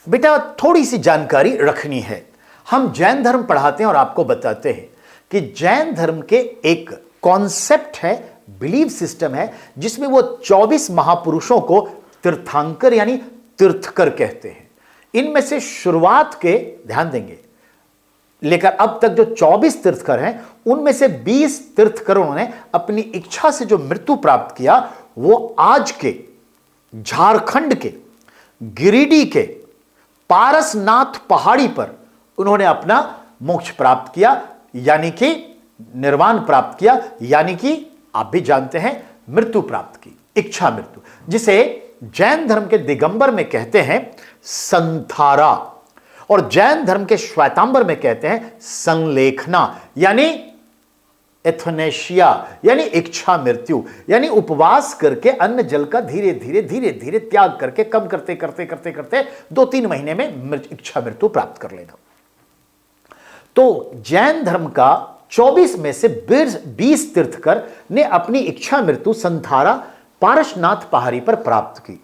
बेटा थोड़ी सी जानकारी रखनी है। हम जैन धर्म पढ़ाते हैं और आपको बताते हैं कि जैन धर्म के एक कॉन्सेप्ट है, बिलीफ सिस्टम है, जिसमें वो 24 महापुरुषों को तीर्थंकर यानी तीर्थकर कहते हैं। इनमें से शुरुआत के, ध्यान देंगे, लेकर अब तक जो 24 तीर्थकर हैं उनमें से 20 तीर्थकरों ने अपनी इच्छा से जो मृत्यु प्राप्त किया वो आज के झारखंड के गिरिडीह के पारसनाथ पहाड़ी पर उन्होंने अपना मोक्ष प्राप्त किया, यानी कि निर्वाण प्राप्त किया, यानी कि आप भी जानते हैं मृत्यु प्राप्त की, इच्छा मृत्यु, जिसे जैन धर्म के दिगंबर में कहते हैं संथारा और जैन धर्म के श्वेतांबर में कहते हैं संलेखना, यानी एथनेशिया, यानी इच्छा मृत्यु, यानी उपवास करके अन्न जल का धीरे धीरे धीरे धीरे त्याग करके कम करते करते करते करते 2-3 महीने में इच्छा मृत्यु प्राप्त कर लेना। तो जैन धर्म का 24 में से 20 तीर्थकर ने अपनी इच्छा मृत्यु संथारा पारसनाथ पहाड़ी पर प्राप्त की।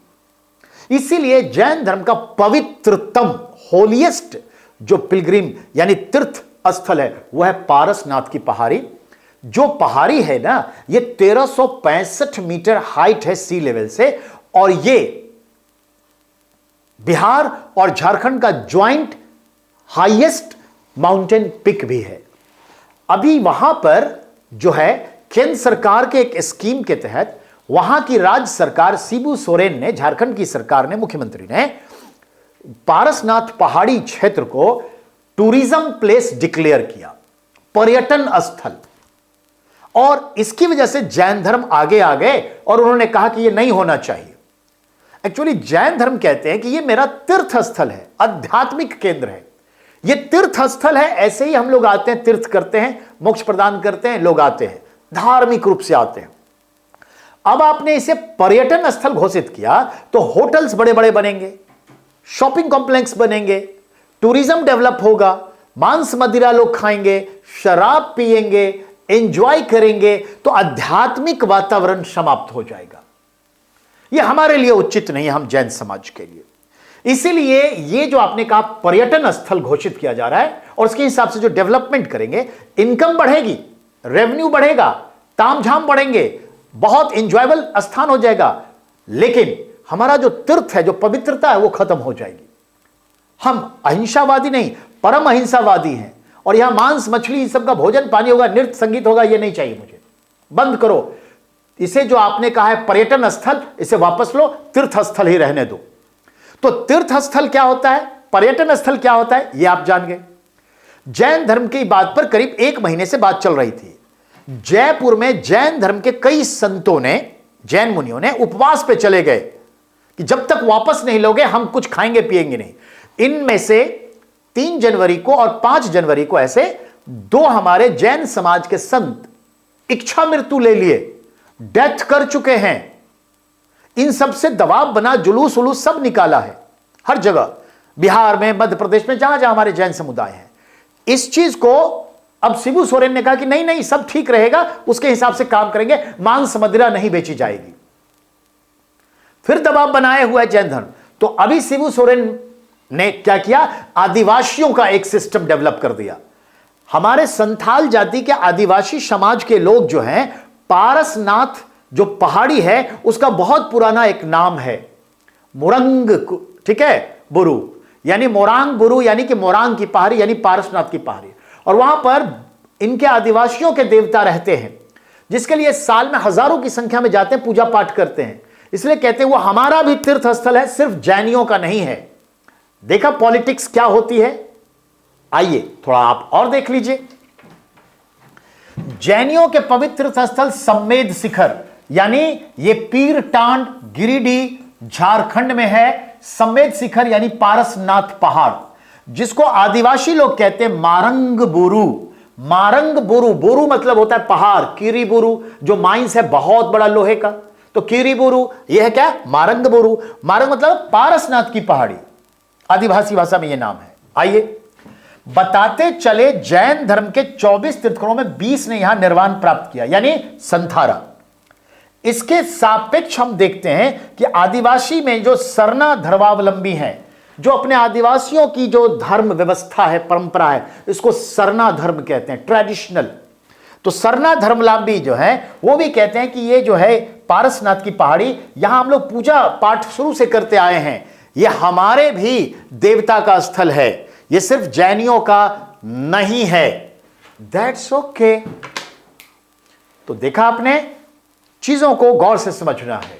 इसीलिए जैन धर्म का पवित्रतम होलिएस्ट जो पिलग्रिम यानी तीर्थ स्थल है वह है पारसनाथ की पहाड़ी। जो पहाड़ी है ना, ये 1365 मीटर हाइट है सी लेवल से, और ये बिहार और झारखंड का ज्वाइंट हाईएस्ट माउंटेन पिक भी है। अभी वहां पर जो है केंद्र सरकार के एक स्कीम के तहत वहां की राज्य सरकार शिबू सोरेन ने, झारखंड की सरकार ने, मुख्यमंत्री ने पारसनाथ पहाड़ी क्षेत्र को टूरिज्म प्लेस डिक्लेयर किया, पर्यटन स्थल। और इसकी वजह से जैन धर्म आगे आ गए और उन्होंने कहा कि यह नहीं होना चाहिए। एक्चुअली जैन धर्म कहते हैं कि यह मेरा तीर्थ स्थल है, आध्यात्मिक केंद्र है, यह तीर्थ स्थल है। ऐसे ही हम लोग आते हैं, तीर्थ करते हैं, मोक्ष प्रदान करते हैं, लोग आते हैं, धार्मिक रूप से आते हैं। अब आपने इसे पर्यटन स्थल घोषित किया तो होटल्स बड़े बड़े बनेंगे, शॉपिंग कॉम्प्लेक्स बनेंगे, टूरिज्म डेवलप होगा, मांस मदिरा लोग खाएंगे, शराब पिएंगे, एंजॉय करेंगे, तो आध्यात्मिक वातावरण समाप्त हो जाएगा। यह हमारे लिए उचित नहीं है, हम जैन समाज के लिए। इसीलिए ये जो आपने कहा पर्यटन स्थल घोषित किया जा रहा है और उसके हिसाब से जो डेवलपमेंट करेंगे, इनकम बढ़ेगी, रेवेन्यू बढ़ेगा, तामझाम बढ़ेंगे, बहुत इंजॉयबल स्थान हो जाएगा। लेकिन हमारा जो तीर्थ है, जो पवित्रता है, वो खत्म हो जाएगी। हम अहिंसावादी नहीं, परम अहिंसावादी हैं, और यहां मांस मछली सब का भोजन पानी होगा, नृत्य संगीत होगा, ये नहीं चाहिए मुझे। बंद करो इसे। जो आपने कहा है पर्यटन स्थल, इसे वापस लो, तीर्थ स्थल ही रहने दो। तो तीर्थ स्थल क्या होता है, पर्यटन स्थल क्या होता है, यह आप जान गए। जैन धर्म की बात पर करीब 1 महीने से बात चल रही थी। जयपुर में जैन धर्म के कई संतों ने, जैन मुनियों ने उपवास पे चले गए कि जब तक वापस नहीं लोगे हम कुछ खाएंगे पिएंगे नहीं। इनमें से 3 जनवरी को और 5 जनवरी को ऐसे 2 हमारे जैन समाज के संत इच्छा मृत्यु ले लिए, डेथ कर चुके हैं। इन सब से दबाव बना, जुलूस उलूस सब निकाला है हर जगह, बिहार में, मध्य प्रदेश में, जहां जहां हमारे जैन समुदाय हैं। इस चीज को अब शिबू सोरेन ने कहा कि नहीं नहीं, सब ठीक रहेगा, उसके हिसाब से काम करेंगे, मांस मदिरा नहीं बेची जाएगी। फिर दबाव बनाए हुआ है जैन धर्म। तो अभी शिबू सोरेन ने क्या किया, आदिवासियों का एक सिस्टम डेवलप कर दिया। हमारे संथाल जाति के आदिवासी समाज के लोग जो हैं, पारसनाथ जो पहाड़ी है उसका बहुत पुराना एक नाम है मोरंग, ठीक है, बुरु, यानी मोरांग बुरु, यानी कि मोरांग की पहाड़ी, यानी पारसनाथ की पहाड़ी। और वहां पर इनके आदिवासियों के देवता रहते हैं, जिसके लिए साल में हजारों की संख्या में जाते हैं, पूजा पाठ करते हैं। इसलिए कहते हैं वो हमारा भी तीर्थ स्थल है, सिर्फ जैनियों का नहीं है। देखा पॉलिटिक्स क्या होती है। आइए थोड़ा आप और देख लीजिए। जैनियों के पवित्र स्थल सम्मेद शिखर, यानी ये पीर टांड गिरिडीह झारखंड में है। सम्मेद शिखर यानी पारसनाथ पहाड़, जिसको आदिवासी लोग कहते हैं मारंग बुरु। मारंग बुरु, बुरु मतलब होता है पहाड़, कीरी बुरु जो माइंस है बहुत बड़ा लोहे का, तो कीरी बुरु यह है क्या, मारंग बुरु। मारंग मतलब पारसनाथ की पहाड़ी, आदिवासी भाषा में यह नाम है। आइए बताते चले, जैन धर्म के 24 तीर्थंकरों में 20 ने यहां निर्वाण प्राप्त किया, यानी संथारा। इसके सापेक्ष हम देखते हैं कि आदिवासी में जो सरना धर्मावलंबी हैं, जो अपने आदिवासियों की जो धर्म व्यवस्था है, परंपरा है, इसको सरना धर्म कहते हैं, ट्रेडिशनल। तो सरना धर्मावलंबी जो है वो भी कहते हैं कि ये जो है पारसनाथ की पहाड़ी, यहां हम लोग पूजा पाठ शुरू से करते आए हैं, ये हमारे भी देवता का स्थल है, ये सिर्फ जैनियों का नहीं है। That's okay. तो देखा आपने, चीजों को गौर से समझना है।